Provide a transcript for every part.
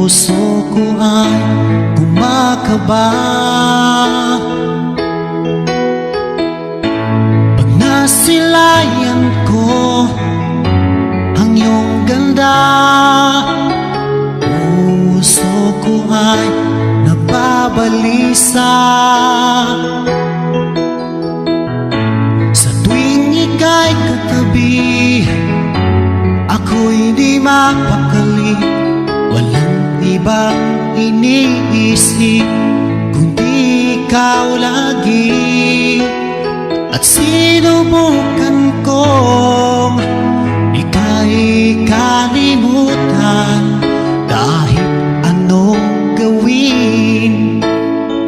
puso ko ay kumakaba pag nasilayan ko ang iyong ganda. Puso ko ay nababalisa sa tuwing ika'y katabi. Ako'y di mapakali, walang ibang iniisip kundi ikaw lagi. At sinubukan kong ika'y kalimutan, kahit anong gawin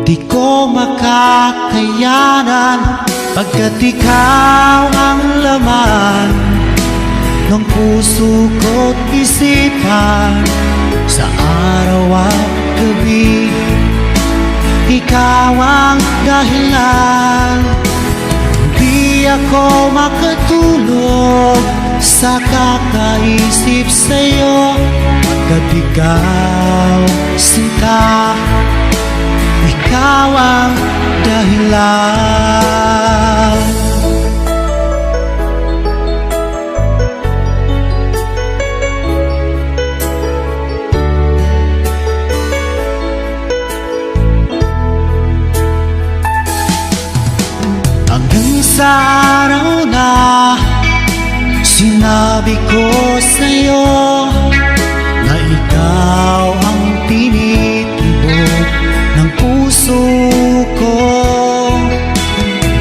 di ko makakayanan, pagkat ikaw ang laman ng puso ko't isipan. Sa araw at gabi, ikaw ang dahilan. Di ako makatulog sa kakaisip sa'yo, pagkat ikaw, sinta, ikaw ang dahilan. Sa araw na sinabi ko sa'yo na ikaw ang tinitibok ng puso ko,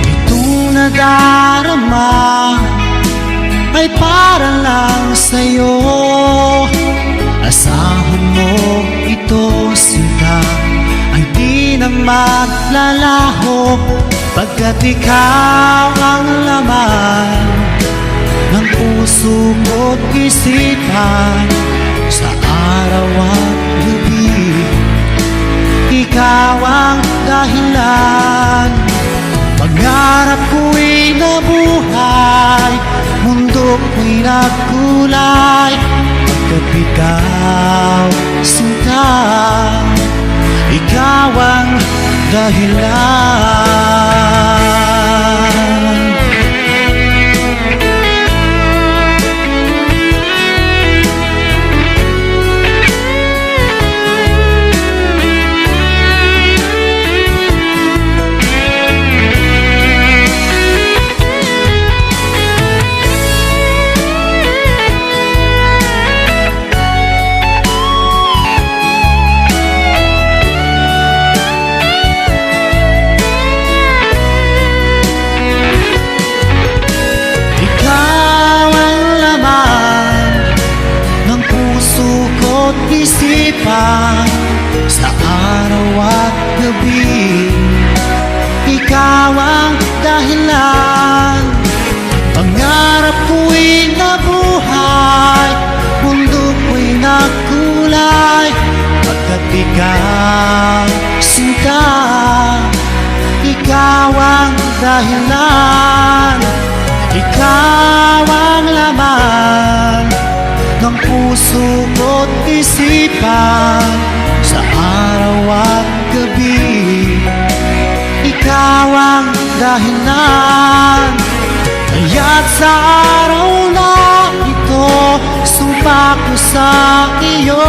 itong nadarama ay para lang sa'yo. Asahan mo ito, sinta, ay di na maglalaho, pagkat ikaw ang laman ng puso ko't isipan. Sa araw at gabi, ikaw ang dahilan. Pangarap ko'y nabuhay, mundo ko'y nagkulay, pagkat ikaw, sinta, ikaw ang dahilan. Isipan sa araw at gabi, ikaw ang dahilan. Pangarap ko'y nabuhay, mundo ko'y nagkulay, pagkat ikaw, sinta, ikaw ang dahilan. Ikaw ang laman ng puso ko't isipan. Sa araw at gabi, ikaw ang dahilan. Kaya't sa araw na ito, sumpa ko sa iyo